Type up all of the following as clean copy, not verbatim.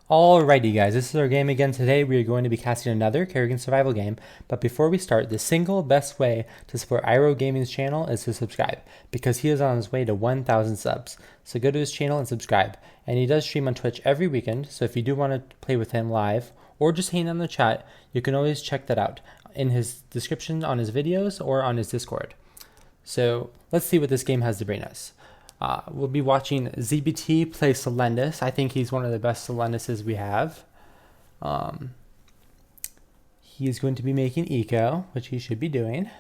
Alrighty guys, this is our game again. Today we are going to be casting another Kerrigan survival game, but before we start, the single best way to support Iro Gaming's channel is to subscribe, because he is on his way to 1,000 subs. So go to his channel and subscribe. And he does stream on Twitch every weekend, so if you do want to play with him live, or just hang on the chat, you can always check that out in his description on his videos or on his Discord. So let's see what this game has to bring us. We'll be watching ZBT play Selendis. I think he's one of the best Selendises we have. He's going to be making eco, which he should be doing.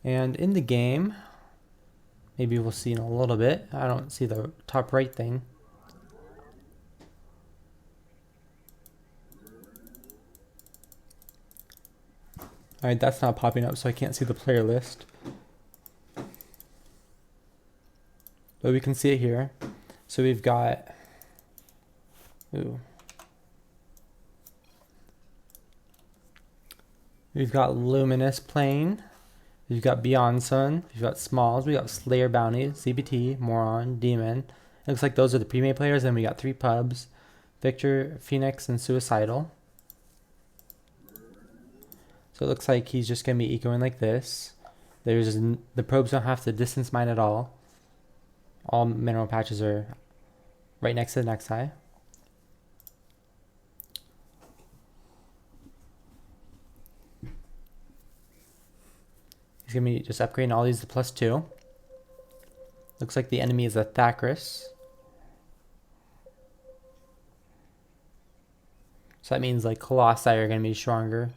And in the game, maybe we'll see in a little bit. I don't see the top right thing. Alright, that's not popping up, so I can't see the player list. But we can see it here. So we've got... We've got Luminous playing. We've got Beyond Sun. We've got Smalls. We got Slayer Bounty, CBT, Moron, Demon. It looks like those are the pre-made players. Then we got 3 pubs. Victor, Phoenix, and Suicidal. So it looks like he's just going to be ecoing like this. The probes don't have to distance mine at all. All mineral patches are right next to the next high. He's going to be just upgrading all these to +2. Looks like the enemy is a Thackrus. So that means like Colossi are going to be stronger.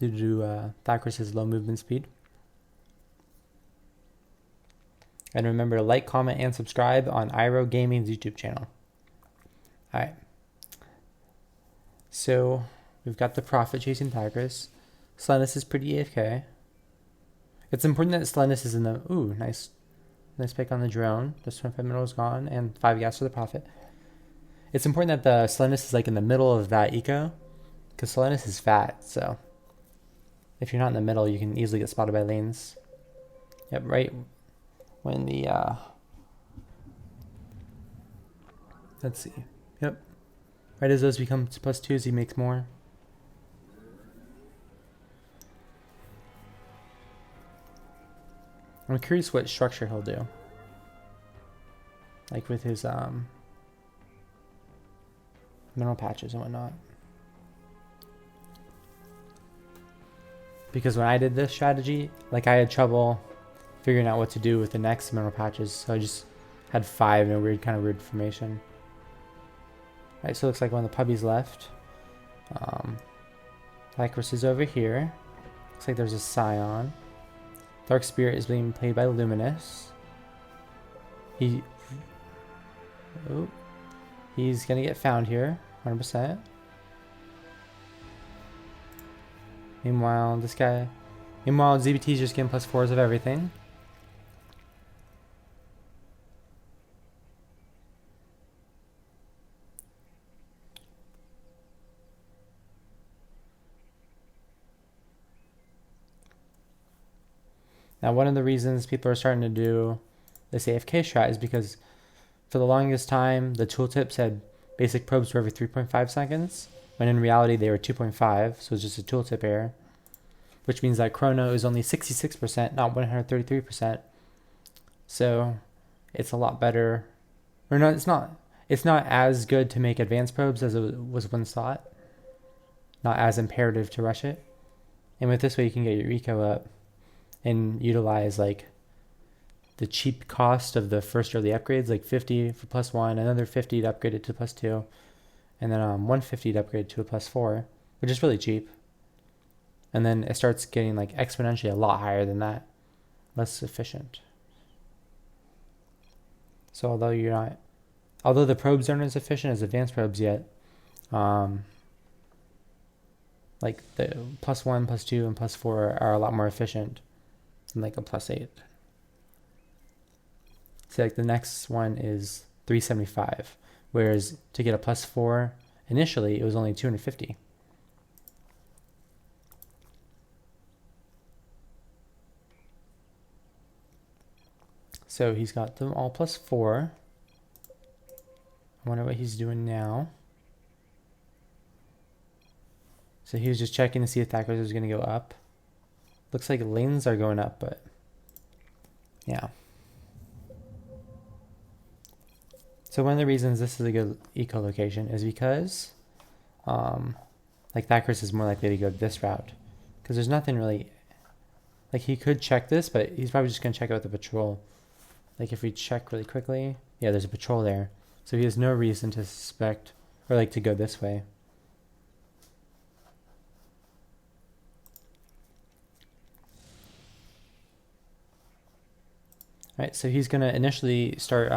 Due to Thackrus' low movement speed. And remember to like, comment, and subscribe on Iro Gaming's YouTube channel. Alright. So, we've got the Prophet chasing Thackrus. Selendis is pretty AFK. It's important that Selendis is in the... Ooh, nice pick on the drone. Just 25 middle is gone, and 5 gas for the Prophet. It's important that the Selendis is like in the middle of that eco, because Selendis is fat, so... If you're not in the middle, you can easily get spotted by lanes. Yep, right when the, let's see. Yep. Right as those become +2s, he makes more. I'm curious what structure he'll do. Like with his, mineral patches and whatnot. Because when I did this strategy, like I had trouble figuring out what to do with the next mineral patches, so I just had 5 in a weird formation. Alright, so it looks like one of the puppies left. Thackrus is over here. Looks like there's a Scion. Dark Spirit is being played by Luminous. He's gonna get found here, 100%. Meanwhile, ZBT is just getting +4s of everything. Now, one of the reasons people are starting to do this AFK strat is because for the longest time, the tooltip said basic probes were every 3.5 seconds. When in reality they were 2.5, so it's just a tooltip error. Which means that chrono is only 66%, not 133%. So it's a lot better. Or no, it's not as good to make advanced probes as it was once thought. Not as imperative to rush it. And with this way you can get your eco up and utilize like the cheap cost of the first early upgrades, like 50 for +1, another 50 to upgrade it to +2. And then 150 to upgrade to a +4, which is really cheap. And then it starts getting like exponentially a lot higher than that. Less efficient. So although the probes aren't as efficient as advanced probes yet, like the +1, +2, and +4 are a lot more efficient than like a +8. So like the next one is 375. Whereas to get a +4 initially, it was only 250. So he's got them all +4. I wonder what he's doing now. So he was just checking to see if Thackers was going to go up. Looks like lanes are going up, but yeah. So one of the reasons this is a good eco location is because like Thackers is more likely to go this route. Because there's nothing really, like he could check this, but he's probably just going to check out the patrol. Like if we check really quickly, yeah, there's a patrol there. So he has no reason to suspect or like to go this way. Alright, so he's going to initially start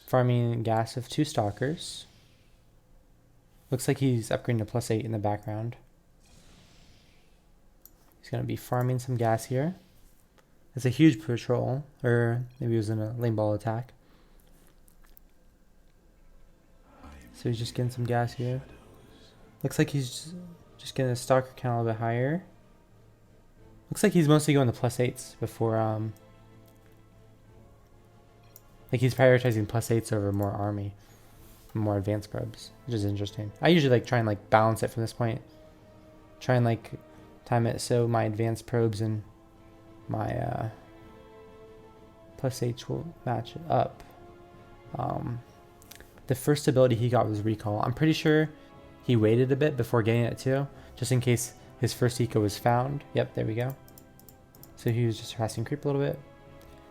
farming gas of 2 stalkers. Looks like he's upgrading to +8 in the background. He's going to be farming some gas here. It's a huge patrol, or maybe it was in a lane ball attack. So he's just getting some gas here. Looks like he's just getting a stalker count a little bit higher. Looks like he's mostly going to +8s before, like he's prioritizing +8s over more army, more advanced probes, which is interesting. I usually like try and like balance it from this point. Try and like time it so my advanced probes and my +8 will match up. The first ability he got was recall. I'm pretty sure he waited a bit before getting it too, just in case his first eco was found. Yep, there we go. So he was just harassing creep a little bit.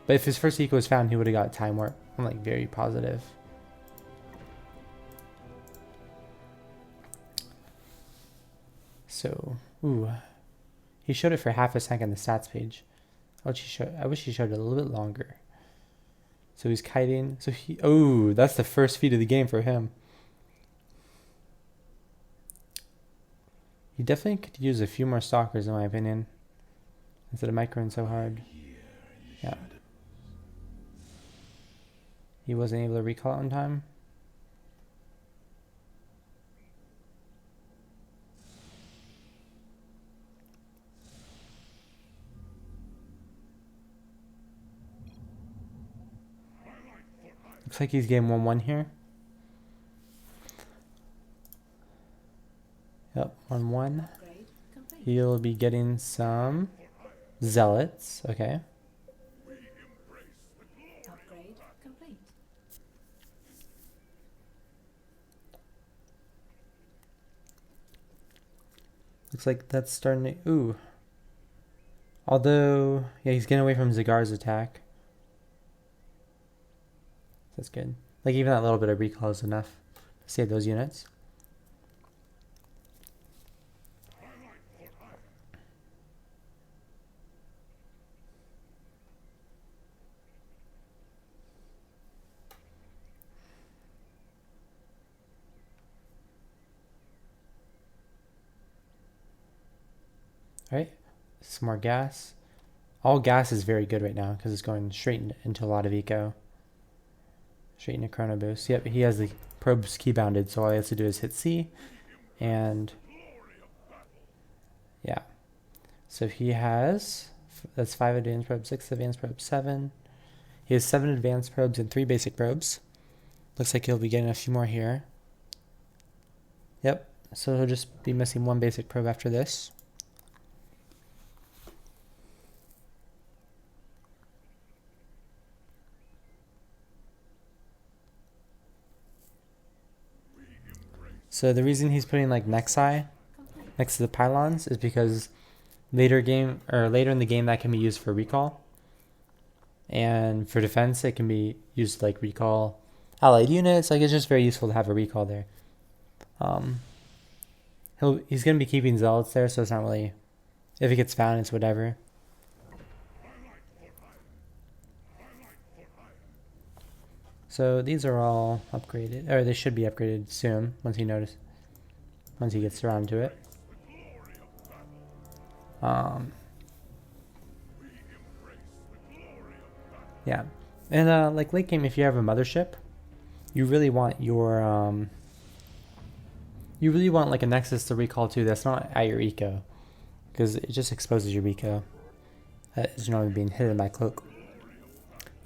But if his first eco was found, he would have got time warp. I'm like very positive. So, ooh. He showed it for half a second, the stats page. I wish he showed it a little bit longer. So he's kiting. So oh, that's the first feat of the game for him. He definitely could use a few more stalkers in my opinion. Instead of microing so hard. Yeah. He wasn't able to recall it on time. Looks like he's getting 1-1 here. Yep, 1-1. He'll be getting some zealots. Okay. Upgrade complete. Looks like that's starting to... Ooh. Although... Yeah, he's getting away from Zagar's attack. That's good. Like, even that little bit of recall is enough to save those units. Alright, some more gas. All gas is very good right now because it's going straight into a lot of eco. Straight into chrono boost. Yep, he has the probes key bounded, so all he has to do is hit C. And yeah. So he has, that's 5 advanced probes, 6 advanced probes, 7. He has 7 advanced probes and 3 basic probes. Looks like he'll be getting a few more here. Yep, so he'll just be missing 1 basic probe after this. So the reason he's putting like Nexi next to the pylons is because later in the game that can be used for recall. And for defense it can be used to like recall allied units. Like it's just very useful to have a recall there. He's gonna be keeping zealots there, so it's not really, if it gets found it's whatever. So these are all upgraded, or they should be upgraded soon once he gets around to it. Yeah, and like late game, if you have a mothership, you really want your like a nexus to recall to that's not at your eco, because it just exposes your eco. That is normally being hidden by cloak.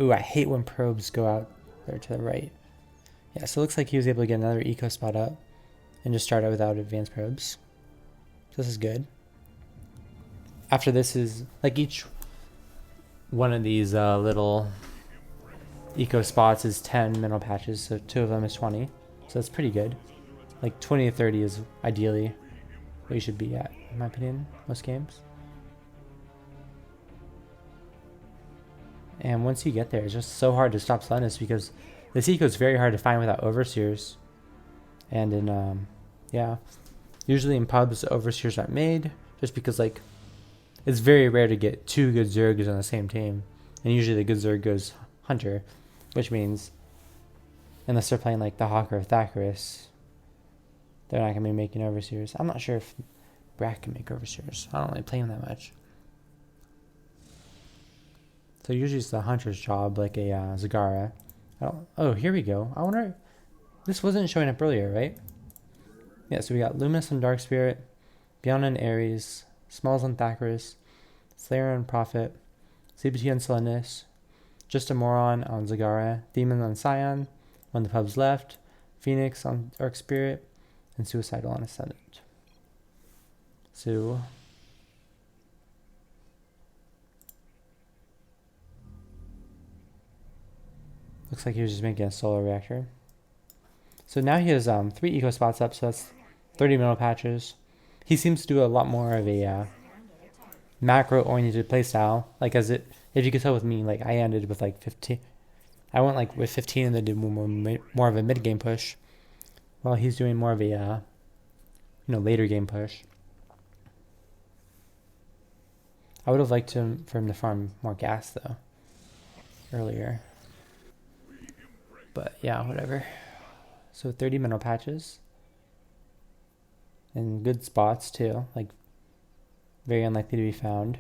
Ooh, I hate when probes go out there to the right. Yeah, so it looks like he was able to get another eco spot up and just start out without advanced probes. So this is good. After this is, like, each one of these little eco spots is 10 mineral patches, so 2 of them is 20. So that's pretty good. Like 20 to 30 is ideally what you should be at, in my opinion, most games. And once you get there, it's just so hard to stop Selendis because this eco is very hard to find without overseers. And in, yeah, usually in pubs, overseers aren't made just because, like, it's very rare to get 2 good Zergs on the same team. And usually the good Zerg goes Hunter, which means, unless they're playing like the Hawk or Thackerus, they're not going to be making overseers. I'm not sure if Brack can make overseers. I don't really play him that much. So usually it's the Hunter's job, like a Zagara. Oh, here we go. I wonder, this wasn't showing up earlier, right? Yeah, so we got Luminous and Dark Spirit, Beyond and Ares, Smalls on Thackerus, Slayer on Prophet, CBT on Selendis, Just a Moron on Zagara, Demon on Scion, When the Pub's Left, Phoenix on Dark Spirit, and Suicidal on Ascendant. So looks like he was just making a solar reactor. So now he has 3 eco spots up, so that's 30 middle patches. He seems to do a lot more of a macro-oriented playstyle. Like, if you could tell with me, like, I ended with like 15. I went like with 15 and then did more of a mid-game push, while he's doing more of a later game push. I would have liked for him to farm more gas though earlier. But yeah, whatever. So 30 mineral patches. And good spots too. Like, very unlikely to be found.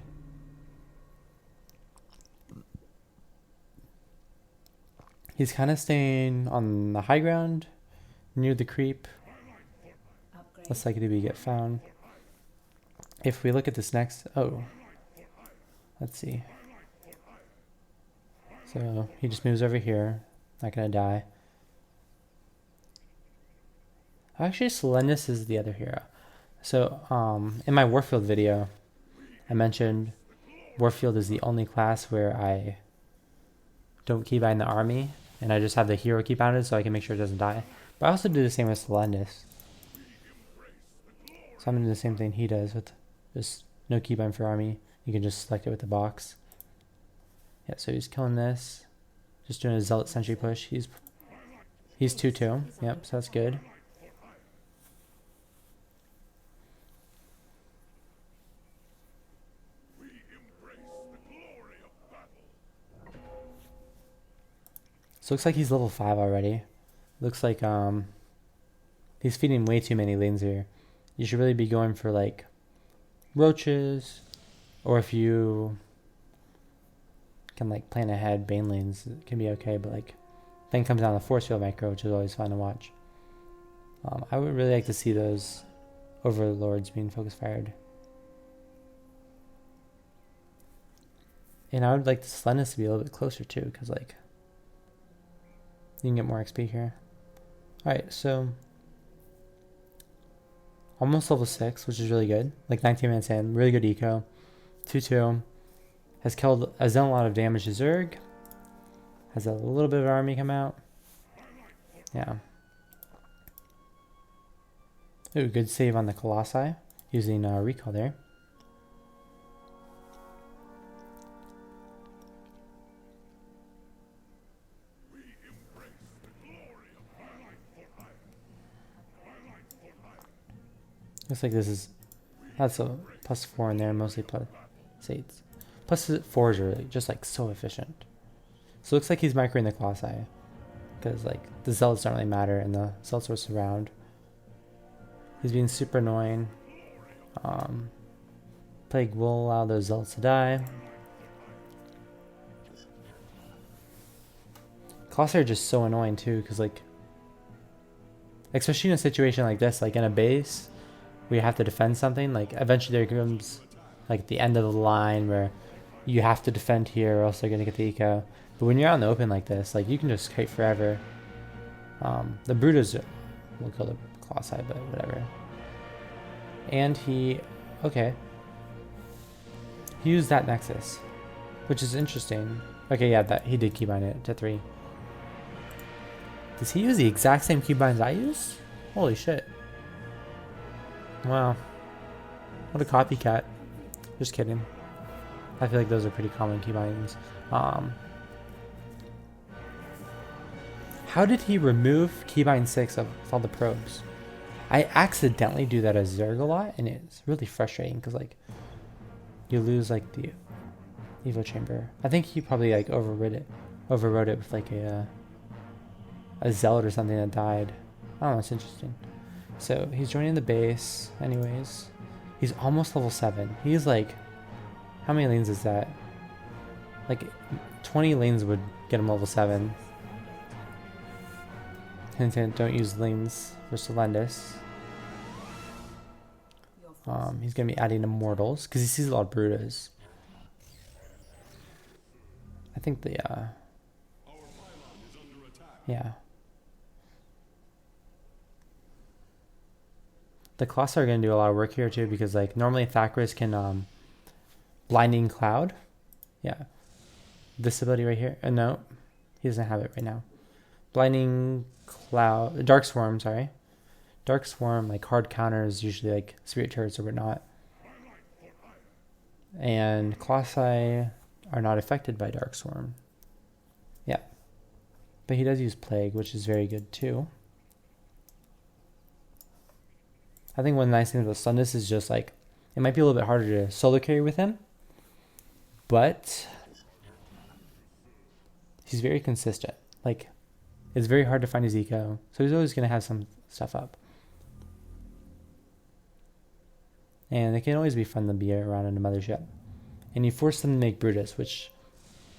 He's kind of staying on the high ground, near the creep. Less likely to get found. If we look at this next... Oh. Let's see. So he just moves over here. Not gonna die. Actually, Selendis is the other hero. So, in my Warfield video, I mentioned Warfield is the only class where I don't keybind the army, and I just have the hero keybounded so I can make sure it doesn't die. But I also do the same with Selendis. So I'm gonna do the same thing he does with just no keybind for army. You can just select it with the box. Yeah, so he's killing this. Just doing a Zealot Sentry push. He's 2-2. Yep, so that's good. So looks like he's level 5 already. Looks like he's feeding way too many lanes here. You should really be going for like roaches, or if you can like plan ahead, Bane lanes can be okay, but like then comes down the force field micro, which is always fun to watch. I would really like to see those overlords being focus fired. And I would like the Selendis to be a little bit closer too, because like you can get more XP here. Alright, so almost level 6, which is really good. Like 19 minutes in, really good eco. 2-2. Has done a lot of damage to Zerg. Has a little bit of army come out. Yeah. Ooh, good save on the Colossi. Using recall there. Looks like that's a +4 in there, mostly +8. +4s are just like so efficient. So it looks like he's microing the Colossi, because like the Zealots don't really matter and the Zealots will surround. He's being super annoying. Plague will allow those Zealots to die. Colossi are just so annoying too, because like, especially in a situation like this, like in a base where you have to defend something, like eventually there comes like the end of the line where you have to defend here or else they're going to get the eco. But when you're out in the open like this, like you can just kite forever. The Brutus, we'll kill the claw side, but whatever. And he, okay. He used that Nexus, which is interesting. Okay, yeah, that he did keybind it to 3. Does he use the exact same keybinds I use? Holy shit. Wow. What a copycat. Just kidding. I feel like those are pretty common keybinds. How did he remove keybind 6 of all the probes? I accidentally do that as Zerg a lot, and it's really frustrating because like you lose like the Evo chamber. I think he probably like overrode it with like a zealot or something that died. I don't know, it's interesting. So he's joining the base anyways. He's almost level 7. He's like, how many lanes is that? Like 20 lanes would get him level 7. Hint, hint, don't use lanes for Selendis. He's going to be adding Immortals because he sees a lot of Brutus. I think the, yeah. The Colossi are going to do a lot of work here too because like normally Thackerus can Blinding Cloud. Yeah. This ability right here. No, he doesn't have it right now. Blinding Cloud. Dark Swarm, sorry. Dark Swarm, like hard counters, usually like Spirit Turrets or whatnot. And Colossi are not affected by Dark Swarm. Yeah. But he does use Plague, which is very good too. I think one nice thing about Selendis is just like, it might be a little bit harder to solo carry with him. But he's very consistent. Like, it's very hard to find his eco. So he's always going to have some stuff up. And it can always be fun to be around in a mothership. And you force them to make Brutus, which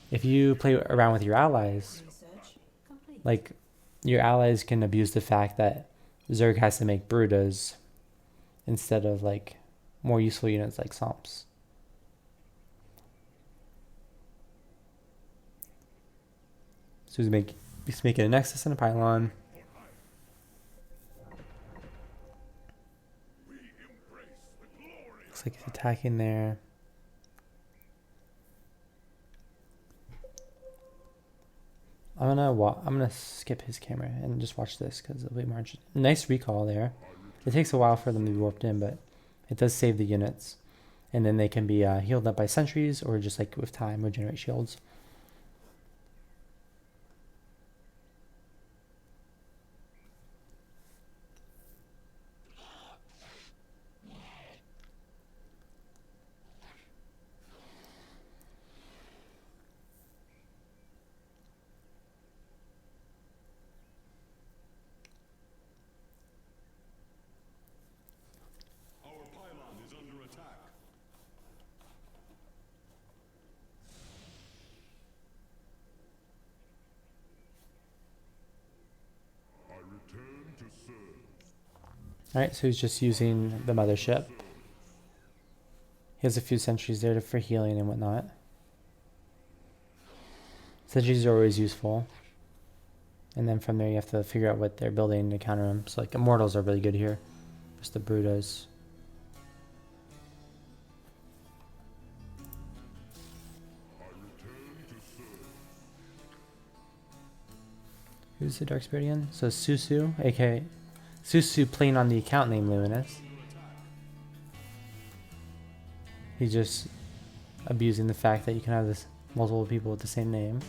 if you play around with your allies, like your allies can abuse the fact that Zerg has to make Brutus instead of like more useful units like Somps. So he's making a Nexus and a Pylon. Looks like he's attacking there. I'm gonna skip his camera and just watch this because it'll be more interesting. Nice recall there. It takes a while for them to be warped in, but it does save the units, and then they can be healed up by sentries or just like with time regenerate shields. Alright, so he's just using the mothership. He has a few sentries there for healing and whatnot. Sentries are always useful. And then from there you have to figure out what they're building to counter them. So like Immortals are really good here. Just the Brutus. Who's the Dark Spirit again? So Susu, aka Susu playing on the account name Luminous. He's just abusing the fact that you can have this multiple people with the same name.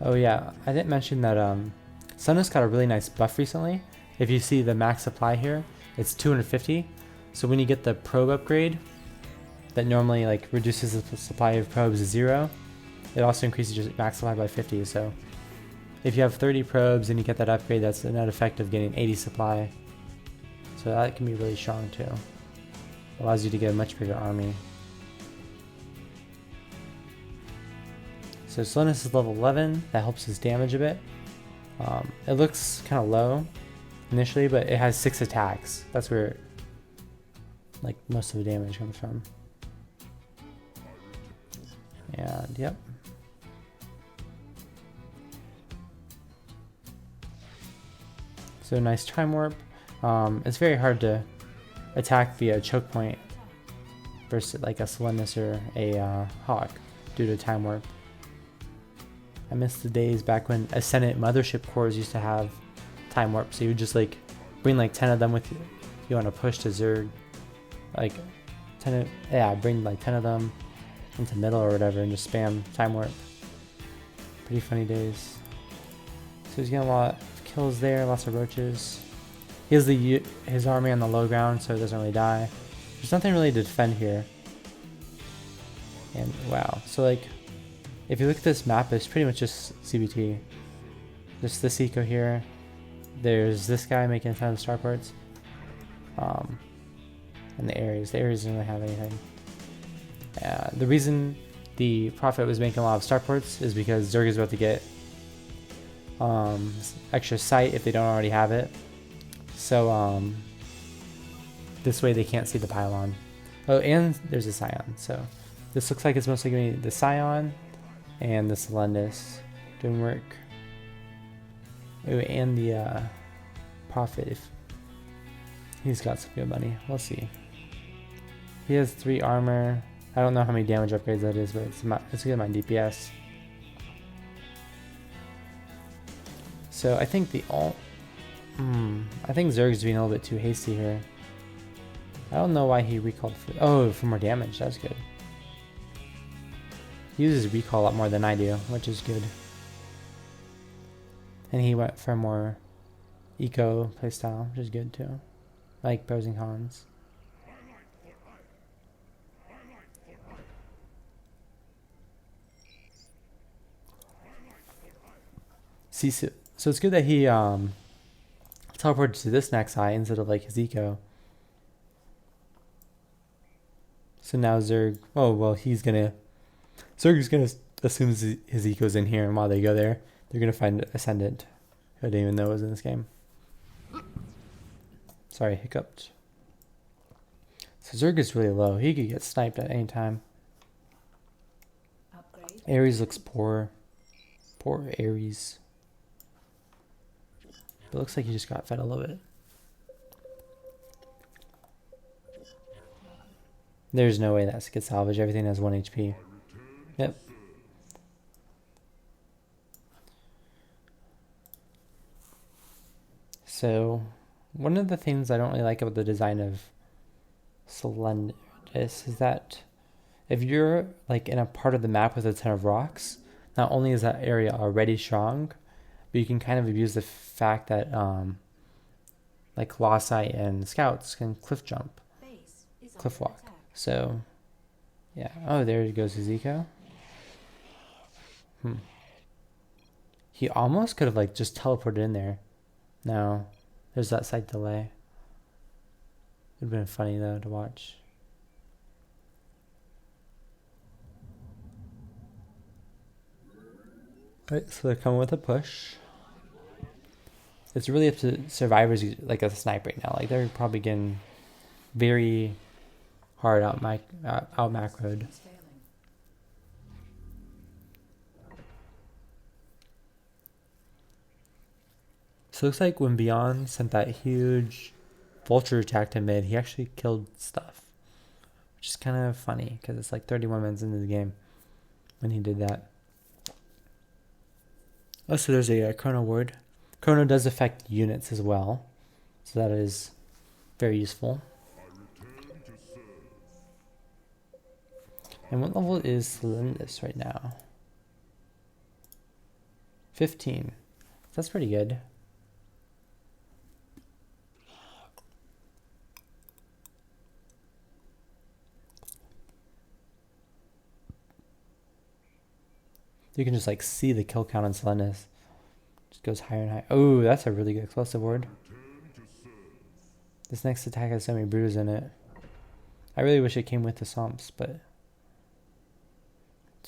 Oh yeah, I didn't mention that Sunus got a really nice buff recently. If you see the max supply here, it's 250. So when you get the probe upgrade that normally like reduces the supply of probes to 0, it also increases your max supply by 50. So if you have 30 probes and you get that upgrade, that's a net effect of getting 80 supply. So that can be really strong too. Allows you to get a much bigger army. So Selendis is level 11. That helps his damage a bit. It looks kind of low initially, but it has 6 attacks. That's where like most of the damage comes from. And yep. So nice time warp. It's very hard to attack via choke point versus like a Selendis or a Hawk due to time warp. I miss the days back when Ascendant mothership cores used to have time warp, so you would just like bring like 10 of them with you. You want to push to Zerg, like bring like 10 of them into middle or whatever and just spam time warp. Pretty funny days. So he's getting a lot of kills there, lots of roaches. He has his army on the low ground, so it doesn't really die. There's nothing really to defend here. And wow, so like if you look at this map, it's pretty much just CBT. Just this eco here. There's this guy making a ton of starports. And the Ares. The Ares doesn't really have anything. The reason the Prophet was making a lot of starports is because Zerg is about to get extra sight if they don't already have it. So this way they can't see the pylon. Oh, and there's a Scion. So this looks like it's mostly going to be the Scion and the Selendis doing work. Oh, and the Prophet, if he's got some good money. We'll see. He has 3 armor. I don't know how many damage upgrades that is, but it's good my DPS. So I think I think Zerg's being a little bit too hasty here. I don't know why he recalled for more damage. That's good. He uses recall a lot more than I do, which is good. And he went for more eco playstyle, which is good too. Like pros and cons. See, so it's good that he teleported to this next eye instead of like his eco. So now Zerg, Zerg's gonna assume his eco's in here, and while they go there, they're gonna find Ascendant, who I didn't even know was in this game. Sorry, hiccuped. So Zerg is really low. He could get sniped at any time. Upgrade. Ares looks poor. Poor Ares. But it looks like he just got fed a little bit. There's no way that gets salvaged. Everything has 1 HP. Yep. So, one of the things I don't really like about the design of Selendis is that if you're like in a part of the map with a ton of rocks, not only is that area already strong, but you can kind of abuse the fact that like Colossi and Scouts can cliff jump, cliff walk. So, yeah. Oh, there goes his eco. He almost could have like just teleported in there. No, there's that slight delay. Would have been funny though to watch. Alright, so they're coming with a push. It's really up to survivors like a sniper right now. Like they're probably getting very hard out macroed. So it looks like when Beyond sent that huge vulture attack to mid, he actually killed stuff. Which is kind of funny, because it's like 31 minutes into the game when he did that. Oh, so there's a Chrono ward. Chrono does affect units as well. So that is very useful. And what level is Selendis right now? 15. That's pretty good. You can just like see the kill count on Selendis. Just goes higher and higher. Oh, that's a really good explosive ward. This next attack has so many brooders in it. I really wish it came with the Somps, but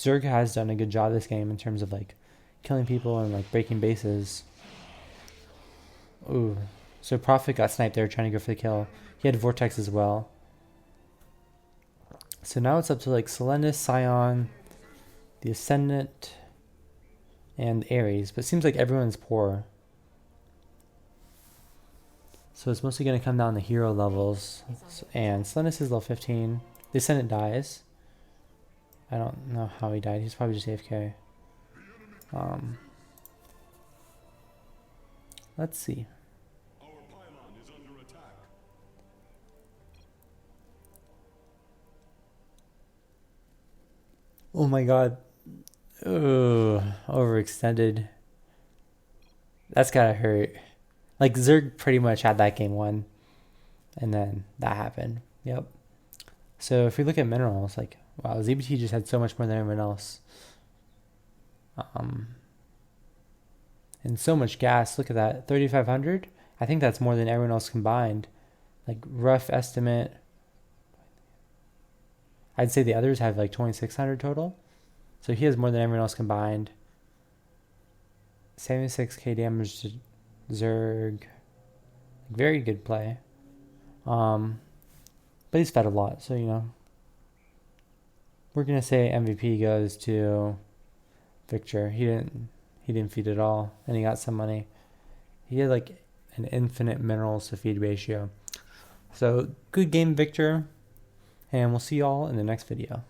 Zerg has done a good job this game in terms of like killing people and like breaking bases. Ooh. So Prophet got sniped there trying to go for the kill. He had Vortex as well. So now it's up to like Selendis, Scion, the Ascendant, and Ares. But it seems like everyone's poor. So it's mostly going to come down to hero levels. And Selendis is level 15. The Ascendant dies. I don't know how he died. He's probably just AFK. Let's see. Oh my god. Ooh, overextended. That's gotta hurt. Like, Zerg pretty much had that game won. And then that happened. Yep. So if we look at minerals, like, wow, ZBT just had so much more than everyone else. And so much gas. Look at that. 3,500? I think that's more than everyone else combined. Like, rough estimate. I'd say the others have like 2,600 total. So he has more than everyone else combined. 76k damage to Zerg. Very good play. But he's fed a lot, so you know. We're gonna say MVP goes to Victor. He didn't feed at all, and he got some money. He had like an infinite minerals to feed ratio. So good game, Victor, and we'll see y'all in the next video.